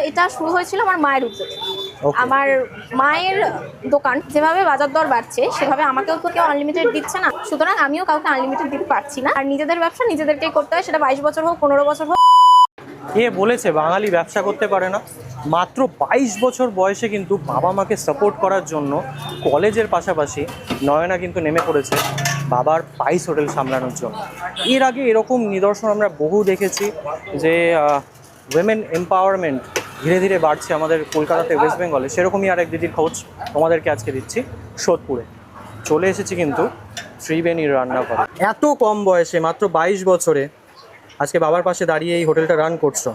এটা শুরু হয়েছিল আমার মায়ের উদ্যোগে। আমার মায়ের দোকান যেভাবে বাজার দর বাড়ছে সেভাবে আমাকেও তো কেউ আনলিমিটেড দিচ্ছে না, সুতরাং আমিও কাউকে আনলিমিটেড দিতে পারছি না। আর নিজেদের ব্যবসা নিজেদেরকেই করতে হয়, সেটা 22 বছর হোক 15 বছর হোক। এ বলেছে বাঙালি ব্যবসা করতে পারে না। মাত্র 22 বছর বয়সে কিন্তু বাবা মাকে সাপোর্ট করার জন্য কলেজের পাশাপাশি নয়না কিন্তু নেমে পড়েছে বাবার পাইস হোটেল সামলানোর জন্য। এর আগে এরকম নিদর্শন আমরা বহু দেখেছি যে উইমেন এম্পাওয়ারমেন্ট ধীরে ধীরে বাড়ছে আমাদের কলকাতাতে, ওয়েস্ট বেঙ্গলে। সেরকমই আর এক দিদির খোঁজ তোমাদেরকে আজকে দিচ্ছি। সোদপুরে চলে এসেছি কিন্তু ত্রিবেণীর রান্নাঘরে। এত কম বয়সে, মাত্র 22 বছরে আজকে বাবার পাশে দাঁড়িয়ে এই হোটেলটা রান করছো,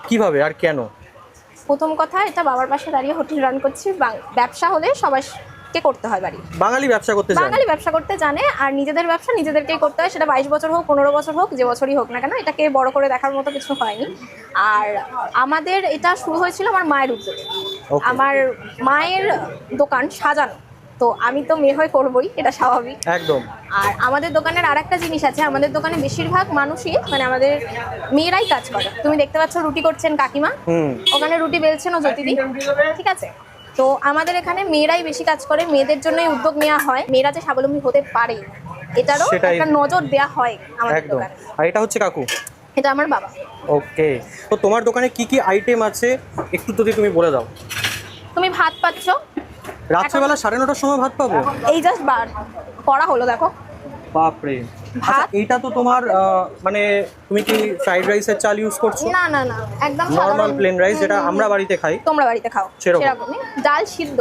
কিভাবে আর কেন? প্রথম কথা, এটা বাবার পাশে দাঁড়িয়ে হোটেল রান করছি। ব্যবসা হলে সবাইকে করতে হয়, বাড়ি বাঙালি ব্যবসা করতে জানে, বাঙালি ব্যবসা করতে জানে। আর নিজেদের ব্যবসা নিজেদেরকেই করতে হয়, সেটা 22 বছর হোক 15 বছর হোক, যে বছরই হোক না কেন, এটাকে বড় করে দেখার মতো কিছু হয়নি। আর আমাদের এটা শুরু হয়েছিল আমার মায়ের উদ্যোগে। আমার মায়ের দোকান সাজানো, তো আমি তো মেয়ে হয়ে করবোই, এটা স্বাভাবিক একদম। আর আমাদের দোকানের আরেকটা জিনিস আছে, আমাদের দোকানে বেশিরভাগ মানুষই মানে আমাদের মেয়েরাই কাজ করে। তুমি দেখতে পাচ্ছ রুটি করছেন কাকিমা, ওখানে রুটি বেলছেন ও জ্যোতিদি, ঠিক আছে? তো আমাদের এখানে মেয়েরাই বেশি কাজ করে, মেয়েদের জন্যই উদ্যোগ নেওয়া হয়, মেয়েরা যে স্বাবলম্বী হতে পারে এটারও একটা নজর দেওয়া হয় আমাদের দোকানে। আর এটা হচ্ছে কাকু, এটা আমার বাবা। ওকে, তো তোমার দোকানে কি কি আইটেম আছে একটু যদি তুমি বলে দাও। তুমি ভাত পাচ্ছ, রাত্রেবেলা 9:30টার সময় ভাত পাবো? এই জাস্ট বার করা হলো, দেখো। বাপরে। আচ্ছা, এইটা তো তোমার মানে তুমি কি ফ্রাইড রাইসের চাল ইউজ করছো? না না না, একদম নরমাল প্লেন রাইস, যেটা আমরা বাড়িতে খাই। তোমরা বাড়িতে খাও সেরকমই। ডাল সিদ্ধ,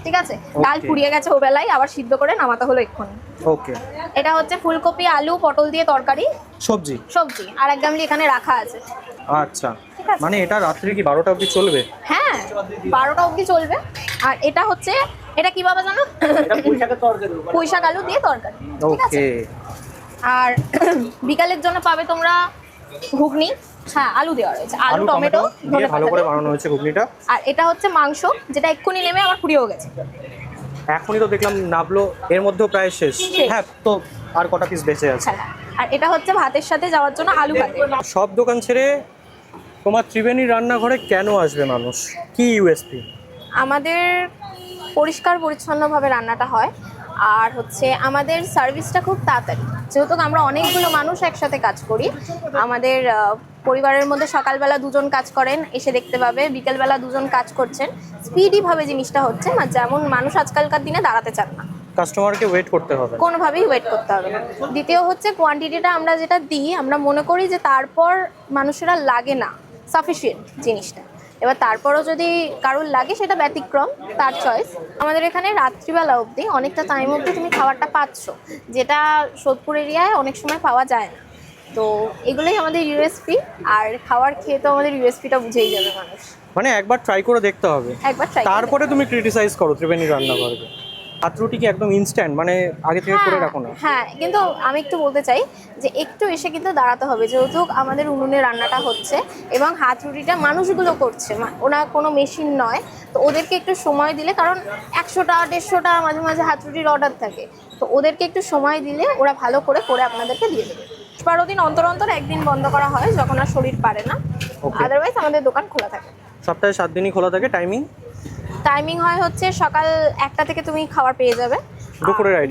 ঠিক আছে? ডাল ফুরিয়ে গেছে ওবেলায়, আবার সিদ্ধ করে নামাতে হলো এক্ষুনি। ওকে। এটা হচ্ছে ফুলকপি আলু পটল দিয়ে তরকারি, সবজি আর এক গামলি এখানে রাখা আছে। আচ্ছা, মানে এটা রাত্রে কি 12টা অবধি চলবে? হ্যাঁ, 12টা অবধি চলবে। আর এটা হচ্ছে, এটা কি বাবা জানো? পুঁই শাক আলু দিয়ে তরকারি, ঠিক আছে? আর বিকালের জন্য পাবে তোমরা ঘুগনি। হ্যাঁ, আলু দেওয়া রয়েছে, আলু টমেটো দিয়ে ভালো করে বানানো হয়েছে ঘুগনিটা। আর এটা হচ্ছে মাংস, যেটা এক্ষুনি নেমে আমার ফুরিয়েও গেছে। এখনই তো দেখলাম নাবলো, এর মধ্যেও প্রায় শেষ। হ্যাঁ, তো আর কটা পিস বেঁচে আছে। আর এটা হচ্ছে ভাতের সাথে যাওয়ার জন্য আলু ভাতে। সব দোকান ছেড়ে তোমার ত্রিবেণী রান্নাঘরে কেন আসবে মানুষ? কি ইউএসপি? আমাদের পরিষ্কার পরিচ্ছন্নভাবে রান্নাটা হয়, আর হচ্ছে আমাদের সার্ভিসটা খুব তাড়াতাড়ি। যেহেতু আমরা অনেকগুলো মানুষ একসাথে কাজ করি, আমাদের পরিবারের মধ্যে সকালবেলা 2জন কাজ করেন, এসে দেখতে পাবে বিকেলবেলা 2জন কাজ করছেন। স্পিডিভাবে জিনিসটা হচ্ছে না, যেমন মানুষ আজকালকার দিনে দাঁড়াতে চান না, কাস্টমারকে ওয়েট করতে হবে, কোনোভাবেই ওয়েট করতে হবে না। দ্বিতীয় হচ্ছে কোয়ান্টিটিটা আমরা যেটা দিই, আমরা মনে করি যে তারপর মানুষেরা লাগে না, সাফিসিয়েন্ট জিনিসটা। এবার তারপরও যদি কারোর লাগে সেটা ব্যতিক্রম, তার চয়েস। আমাদের এখানে রাত্রিবেলা অবধি অনেকটা টাইম অবধি তুমি খাবারটা পাচ্ছ, যেটা সোদপুর এরিয়ায় অনেক সময় পাওয়া যায় না। তো এগুলোই আমাদের ইউএসপি, আর খাবার খেয়ে তো আমাদের ইউএসপিটা বুঝেই যাবে মানুষ। মানে একবার ট্রাই করে দেখতে হবে, একবার ট্রাই তারপরে তুমি ক্রিটিসাইজ করো ত্রিবেণী রান্নাঘরকে। হাত রুটি কি একদম ইনস্ট্যান্ট, মানে আগে থেকে করে রাখো না? হ্যাঁ, কিন্তু আমি একটু বলতে চাই যে একটু এসে কিন্তু দাঁড়াতে হবে, যেহেতু আমাদের উনুনে রান্নাটা হচ্ছে এবং হাত রুটিটা মানুষগুলো করছে, ওরা কোনো মেশিন নয়। তো ওদেরকে একটু সময় দিলে, কারণ 100টা 150টা মাঝে মাঝে হাত রুটির অর্ডার থাকে, তো ওদেরকে একটু সময় দিলে ওরা ভালো করে করে আপনাদেরকে দিয়ে দেবে। 12 দিন অন্তর অন্তর একদিন বন্ধ করা হয়, যখন আর শরীর পারে না। আদারওয়াইজ আমাদের দোকান খোলা থাকে। সপ্তাহে 7 দিনই খোলা থাকে। টাইমিং হয় হচ্ছে সকাল 1টা থেকে তুমি খাবার পেয়ে যাবে।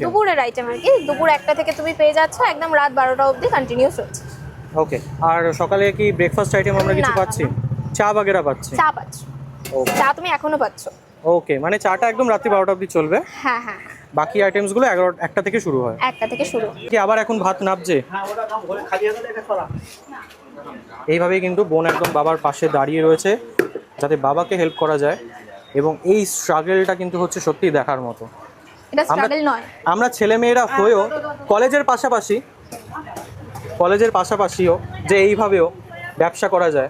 দুপুরের আইটেম আর কি, দুপুর 1টা থেকে তুমি পেয়ে যাচ্ছ, একদম রাত 12টা অবধি কন্টিনিউ চলছে। ওকে। আর সকালে কি ব্রেকফাস্ট আইটেম আমরা কিছু পাচ্ছি? চা বাগেরা পাচ্ছি? চা পাচ্ছ, চা তুমি এখনো পাচ্ছ। ওকে, মানে চাটা একদম রাত্রি 12টা অবধি চলবে? হ্যাঁ হ্যাঁ। বাকি আইটেমস গুলো 1টা থেকে শুরু হয়? 1টা থেকে শুরু। কি আবার এখন ভাত নাবছে? এইভাবেই কিন্তু বোন একদম বাবার পাশে দাঁড়িয়ে রয়েছে, যাতে বাবাকে হেল্প করা যায়। এবং এই স্ট্রাগলটা কিন্তু হচ্ছে সত্যি দেখার মতো। এটা স্ট্রাগল নয়, আমরা ছেলেমেয়েরা হয়েও কলেজের পাশাপাশিও যে এইভাবেও ব্যবসা করা যায়,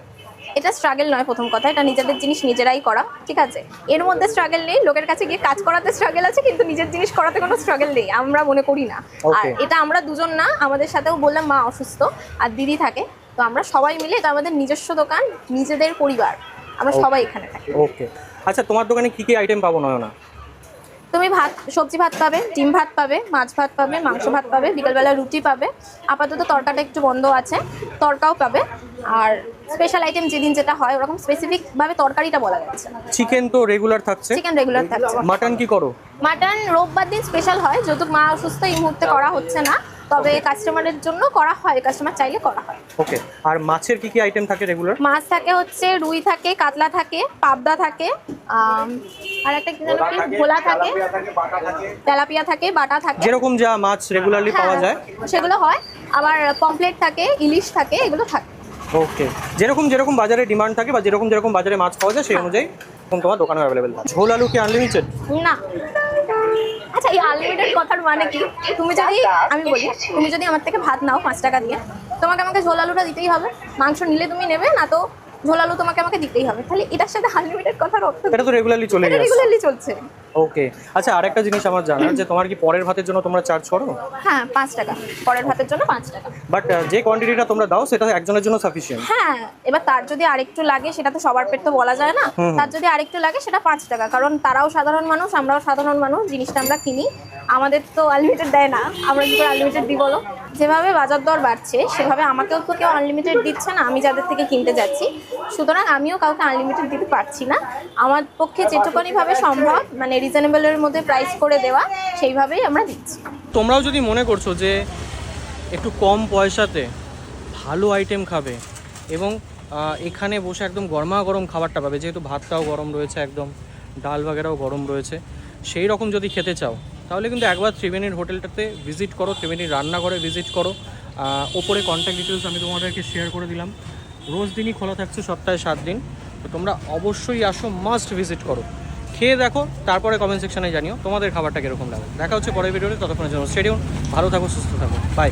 এটা স্ট্রাগল নয়। প্রথম কথা, এটা নিজেদের জিনিস নিজেরাই করা, ঠিক আছে? এর মধ্যে স্ট্রাগল নেই, লোকের কাছে গিয়ে কাজ করাতে স্ট্রাগল আছে, কিন্তু নিজের জিনিস করাতে কোনো স্ট্রাগল নেই, আমরা মনে করি না। আর এটা আমরা দুজন না, আমাদের সাথেও বললাম মা অসুস্থ আর দিদি থাকে, তো আমরা সবাই মিলে, এটা আমাদের নিজস্ব দোকান, নিজেদের পরিবার, আমরা সবাই এখানে থাকি। ওকে। আচ্ছা, তোমার দোকানে কি কি আইটেম পাবো নয়না? তুমি ভাত, সবজি ভাত পাবে, ডিম ভাত পাবে, মাছ ভাত পাবে, মাংস ভাত পাবে, বিকেলবেলা রুটি পাবে। আপাতত তরকাটা একটু বন্ধ আছে, তরকাও পাবে। আর স্পেশাল আইটেম যেদিন যেটা হয় ওরকম স্পেসিফিক ভাবে তরকারিটা বলা যাচ্ছে না। চিকেন তো রেগুলার থাকছে, চিকেন রেগুলার থাকছে। মাটন কি করো? মাটন রোববার দিন স্পেশাল হয়, যেহেতু মা অসুস্থ এই মুহূর্তে করা হচ্ছে না, তবে কাস্টমারের জন্য করা হয়, কাস্টমার চাইলে করা হয়। ওকে, আর মাছের কি কি আইটেম থাকে রেগুলার? মাছ থাকে হচ্ছে রুই থাকে, কাতলা থাকে, পাবদা থাকে, আর একটা কি জানো কি ভোলা থাকে, তেলাপিয়া থাকে, বাটা থাকে, যেরকম যা মাছ রেগুলারলি পাওয়া যায় সেগুলো হয়। আবার পমফ্লেট থাকে, ইলিশ থাকে, এগুলো থাকে। ওকে, যেরকম যেরকম বাজারে ডিমান্ড থাকে বা যেরকম যেরকম বাজারে মাছ পাওয়া যায় সেই অনুযায়ী তোমার দোকানে অ্যাভেলেবেল। ঝোল আলু কি আনলিমিটেড? না। আচ্ছা, এই আনলিমিটেড কথার মানে কি? তুমি যদি, আমি বলি, তুমি যদি আমার থেকে ভাত নাও 5 টাকা দিয়ে, তোমাকে আমাকে ঝোল আলুটা দিতেই হবে। মাংস নিলে তুমি নেবে, না তো ঝোল আলু তোমাকে আমাকে দিতেই হবে। তাহলে এটার সাথে আনলিমিটেড কথার অর্থ এটা তো রেগুলারলি চলে এটা যাচ্ছে। রেগুলারলি চলছে। ওকে, আচ্ছা আরেকটা জিনিস আমার জানার, যে তোমার কি পরের ভাতের জন্য তোমরা চার্জ করো? হ্যাঁ, 5 টাকা পরের ভাতের জন্য 5 টাকা। বাট যে কোয়ান্টিটিটা তোমরা দাও সেটা একজনের জন্য সাফিসিয়েন্ট। হ্যাঁ, এবার তার যদি আরেকটু লাগে, সেটা তো সবার পেট তো বলা যায় না, তার যদি আরেকটু লাগে সেটা 5 টাকা, কারণ তারাও সাধারণ মানুষ, আমরাও সাধারণ মানুষ, জিনিসটা আমরা কিনি, আমাদের তো আনলিমিটেড দেয় না, আমরা কি করে আনলিমিটেড দিই বলো? যেভাবে বাজার দর বাড়ছে সেভাবে আমাকেও তো কেউ আনলিমিটেড দিচ্ছে না, আমি যাদের থেকে কিনতে যাচ্ছি, সুতরাং আমিও কাউকে আনলিমিটেড দিতে পারছি না। আমার পক্ষে যেটুকুনি ভাবে সম্ভব, মানে রিজনেবলের মধ্যে প্রাইস করে দেওয়া, সেইভাবেই আমরা দিচ্ছি। তোমরাও যদি মনে করছো যে একটু কম পয়সাতে ভালো আইটেম খাবে এবং এখানে বসে একদম গরমা গরম খাবারটা পাবে, যেহেতু ভাতটাও গরম রয়েছে, একদম ডাল বাগেরাও গরম রয়েছে, সেই রকম যদি খেতে চাও তাহলে কিন্তু একবার ত্রিবেণীর হোটেলটাতে ভিজিট করো, ত্রিবেণীর রান্নাঘরে ভিজিট করো। ওপরে কন্ট্যাক্ট ডিটেলস আমি তোমাদেরকে শেয়ার করে দিলাম। রোজ দিনই খোলা থাকছে, সপ্তাহে 7 দিন। তো তোমরা অবশ্যই আসো, মাস্ট ভিজিট করো, খেয়ে দেখো, তারপরে কমেন্ট সেকশনে জানিও তোমাদের খাবারটা কীরকম লাগে। দেখা হচ্ছে পরের ভিডিওতে, ততক্ষণের জন্য স্টেডিয়াম, ভালো থাকো, সুস্থ থাকো, বাই।